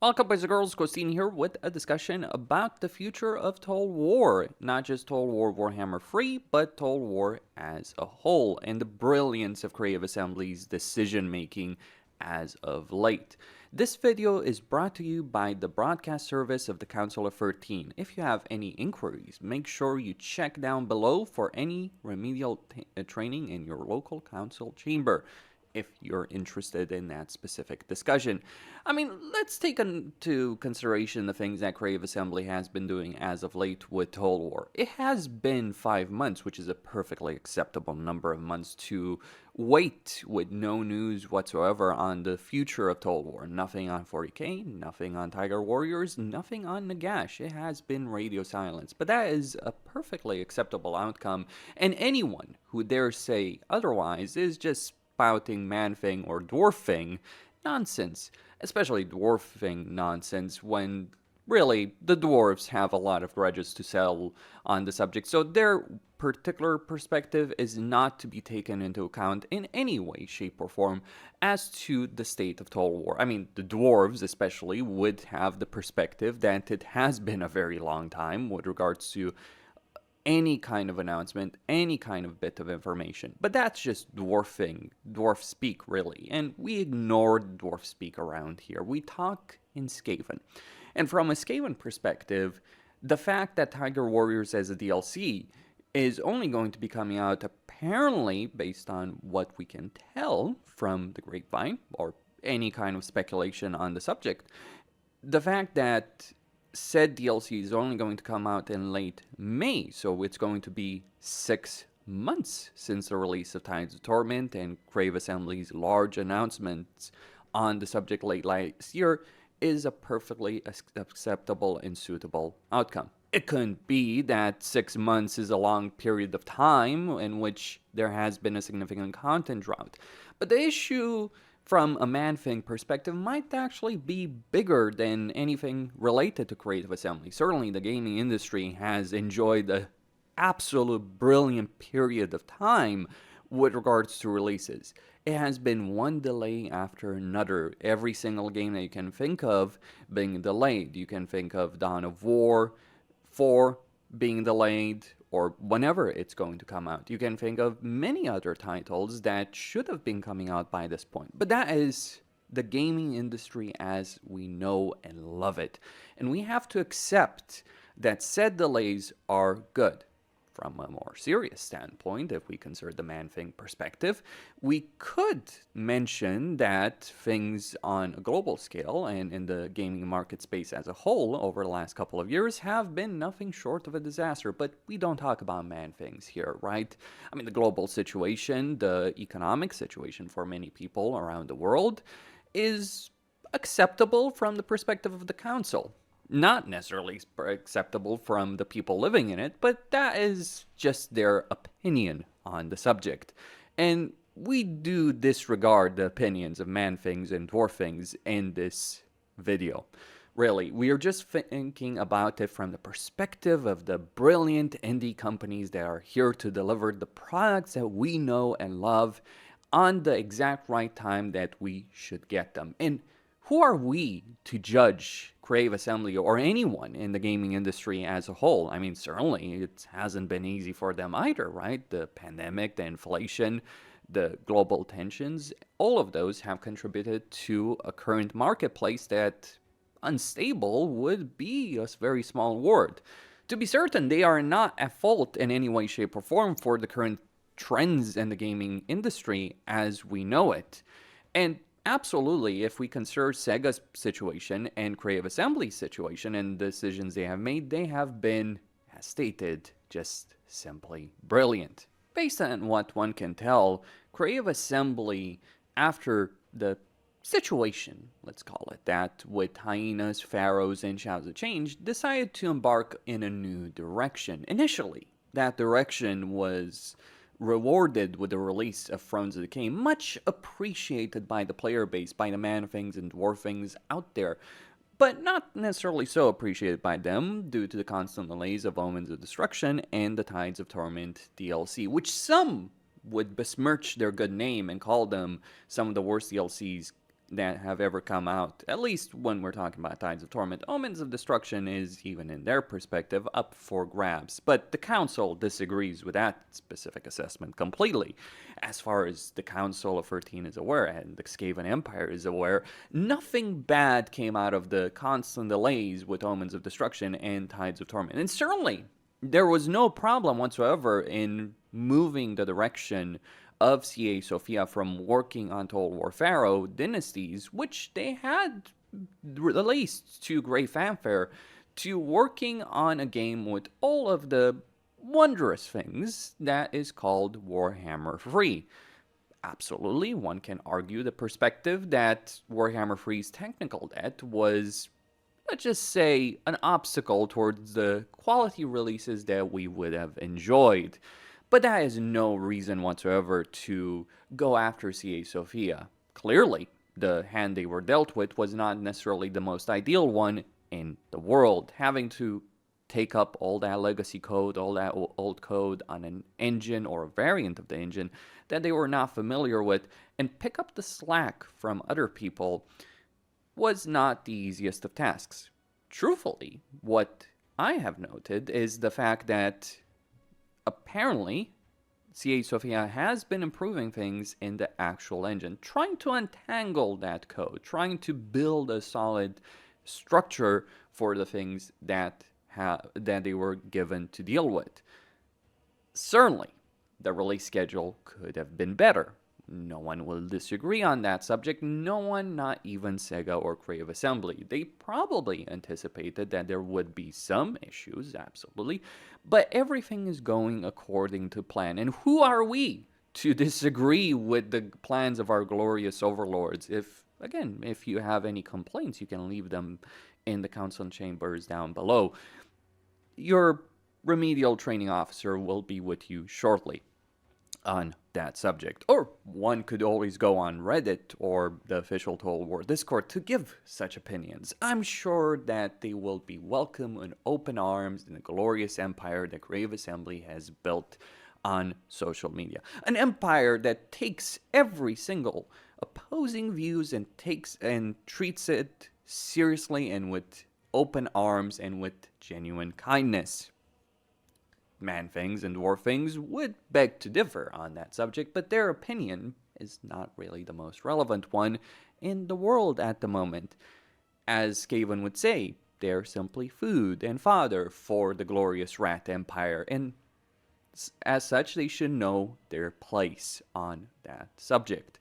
Welcome, boys and girls. Costin here with a discussion about the future of Total War. Not just Total War Warhammer 3, but Total War as a whole, and the brilliance of Creative Assembly's decision making as of late. This video is brought to you by the broadcast service of the Council of 13. If you have any inquiries, make sure you check down below for any remedial training in your local council chamber, if you're interested in that specific discussion. I mean, let's take into consideration the things that Creative Assembly has been doing as of late with Total War. It has been 5 months, which is a perfectly acceptable number of months to wait with no news whatsoever on the future of Total War. Nothing on 40k, nothing on Tiger Warriors, nothing on Nagash. It has been radio silence, but that is a perfectly acceptable outcome, and anyone who dares say otherwise is just spouting man-thing or dwarf-thing nonsense, especially dwarf-thing nonsense when really the dwarves have a lot of grudges to settle on the subject, so their particular perspective is not to be taken into account in any way, shape, or form as to the state of Total War. I mean, the dwarves especially would have the perspective that it has been a very long time with regards to any kind of announcement, any kind of bit of information. But that's just dwarf speak, really. And we ignore dwarf speak around here. We talk in Skaven. And from a Skaven perspective, the fact that Tiger Warriors as a DLC is only going to be coming out apparently, based on what we can tell from the grapevine, or any kind of speculation on the subject, the fact that said DLC is only going to come out in late May, so it's going to be 6 months since the release of Tides of Torment and Creative Assembly's large announcements on the subject late last year, is a perfectly acceptable and suitable outcome. It couldn't be that 6 months is a long period of time in which there has been a significant content drought. But the issue from a man-thing perspective might actually be bigger than anything related to Creative Assembly. Certainly the gaming industry has enjoyed an absolute brilliant period of time with regards to releases. It has been one delay after another. Every single game that you can think of being delayed. You can think of Dawn of War 4 being delayed, or whenever it's going to come out. You can think of many other titles that should have been coming out by this point. But that is the gaming industry as we know and love it. And we have to accept that said delays are good. From a more serious standpoint, if we consider the man-thing perspective, we could mention that things on a global scale and in the gaming market space as a whole over the last couple of years have been nothing short of a disaster, but we don't talk about man-things here, right? I mean, the global situation, the economic situation for many people around the world is acceptable from the perspective of the council. Not necessarily acceptable from the people living in it, but that is just their opinion on the subject. And we do disregard the opinions of man-things and dwarf-things in this video. Really, we are just thinking about it from the perspective of the brilliant indie companies that are here to deliver the products that we know and love on the exact right time that we should get them. And who are we to judge Creative Assembly or anyone in the gaming industry as a whole? I mean, certainly it hasn't been easy for them either, right? The pandemic, the inflation, the global tensions, all of those have contributed to a current marketplace that unstable would be a very small word. To be certain, they are not at fault in any way, shape, or form for the current trends in the gaming industry as we know it. And absolutely, if we consider Sega's situation and Creative Assembly's situation and decisions they have been, as stated, just simply brilliant. Based on what one can tell, Creative Assembly, after the situation, let's call it that, with Hyenas, Pharaohs, and Shadows of Change, decided to embark in a new direction. Initially, that direction was rewarded with the release of Thrones of the King, much appreciated by the player base, by the man-things and dwarf-things out there, but not necessarily so appreciated by them due to the constant delays of Omens of Destruction and the Tides of Torment DLC, which some would besmirch their good name and call them some of the worst DLCs that have ever come out, at least when we're talking about Tides of Torment. Omens of Destruction is, even in their perspective, up for grabs, but the Council disagrees with that specific assessment completely. As far as the Council of 13 is aware, and the Skaven Empire is aware, nothing bad came out of the constant delays with Omens of Destruction and Tides of Torment. And certainly, there was no problem whatsoever in moving the direction of CA Sophia from working on Total War Pharaoh dynasties, which they had released to great fanfare, to working on a game with all of the wondrous things that is called Warhammer 3. Absolutely, one can argue the perspective that Warhammer 3's technical debt was, let's just say, an obstacle towards the quality releases that we would have enjoyed. But that is no reason whatsoever to go after CA Sophia. Clearly, the hand they were dealt with was not necessarily the most ideal one in the world. Having to take up all that legacy code, all that old code on an engine or a variant of the engine that they were not familiar with, and pick up the slack from other people was not the easiest of tasks. Truthfully, what I have noted is the fact that apparently, CA Sophia has been improving things in the actual engine, trying to untangle that code, trying to build a solid structure for the things that they were given to deal with. Certainly, the release schedule could have been better. No one will disagree on that subject. No one, not even Sega or Creative Assembly. They probably anticipated that there would be some issues, absolutely, but everything is going according to plan. And who are we to disagree with the plans of our glorious overlords? If you have any complaints, you can leave them in the council chambers down below. Your remedial training officer will be with you shortly on that subject. Or one could always go on Reddit or the official Total War Discord to give such opinions. I'm sure that they will be welcome in open arms in the glorious empire that Creative Assembly has built on social media. An empire that takes every single opposing views and treats it seriously and with open arms and with genuine kindness. Man-Things and Dwarf-Things would beg to differ on that subject, but their opinion is not really the most relevant one in the world at the moment. As Skaven would say, they're simply food and fodder for the glorious Rat Empire, and as such, they should know their place on that subject.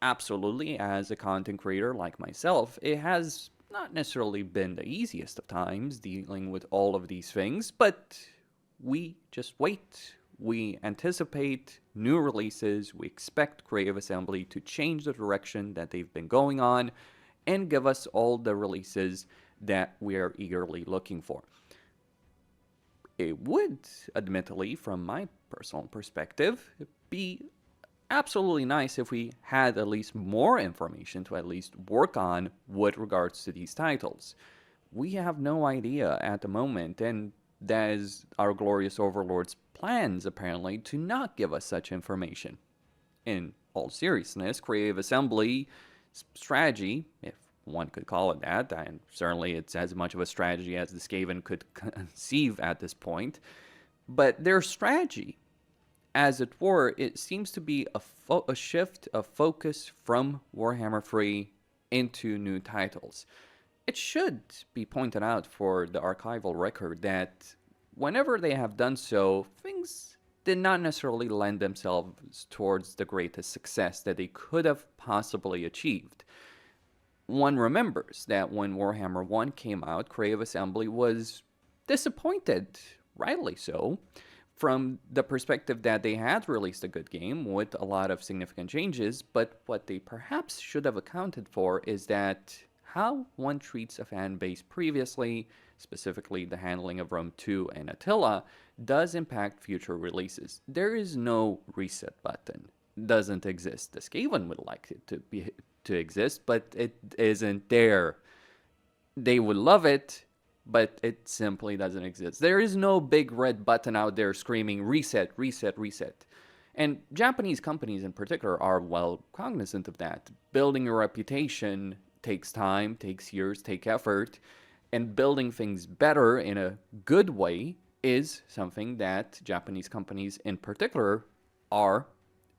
Absolutely, as a content creator like myself, it has not necessarily been the easiest of times dealing with all of these things, but we just wait. We anticipate new releases. We expect Creative Assembly to change the direction that they've been going on and give us all the releases that we are eagerly looking for. It would, admittedly, from my personal perspective, be absolutely nice if we had at least more information to at least work on with regards to these titles. We have no idea at the moment, and that is our glorious overlord's plans, apparently, to not give us such information. In all seriousness, Creative Assembly strategy, if one could call it that, and certainly it's as much of a strategy as the Skaven could conceive at this point, but their strategy, as it were, it seems to be a shift of focus from Warhammer 3 into new titles. It should be pointed out for the archival record that whenever they have done so, things did not necessarily lend themselves towards the greatest success that they could have possibly achieved. One remembers that when Warhammer 1 came out, Creative Assembly was disappointed, rightly so, from the perspective that they had released a good game with a lot of significant changes, but what they perhaps should have accounted for is that how one treats a fan base previously, specifically the handling of Rome 2 and Attila, does impact future releases. There is no reset button. Doesn't exist. The Skaven would like it to exist, but it isn't there. They would love it, but it simply doesn't exist. There is no big red button out there screaming reset, reset, reset. And Japanese companies in particular are well cognizant of that. Building a reputation takes time, takes years, takes effort, and building things better in a good way is something that Japanese companies in particular are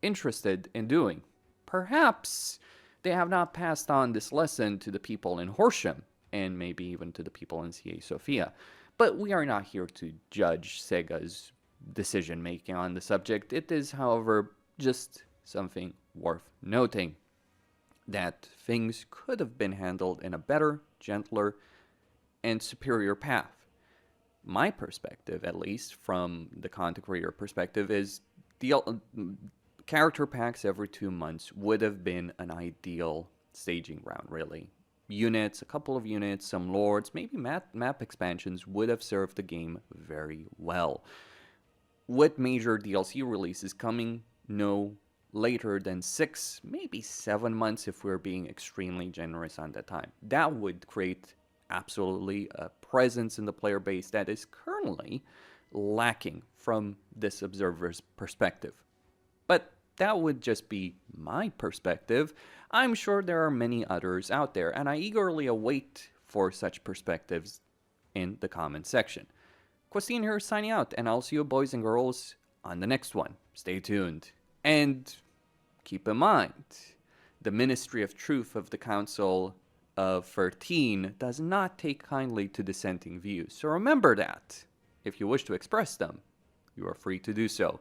interested in doing. Perhaps they have not passed on this lesson to the people in Horsham, and maybe even to the people in CA Sofia. But we are not here to judge Sega's decision making on the subject. It is, however, just something worth noting that things could have been handled in a better, gentler, and superior path. My perspective, at least from the content creator perspective, is the character packs every 2 months would have been an ideal staging ground, really. Units, a couple of units, some lords, maybe map expansions would have served the game very well. With major DLC releases coming no later than 6, maybe 7 months if we're being extremely generous on that time. That would create absolutely a presence in the player base that is currently lacking from this observer's perspective. But that would just be my perspective. I'm sure there are many others out there, and I eagerly await for such perspectives in the comment section. Costin here signing out, and I'll see you boys and girls on the next one. Stay tuned. And keep in mind, the Ministry of Truth of the Council of 13 does not take kindly to dissenting views. So remember that. If you wish to express them, you are free to do so.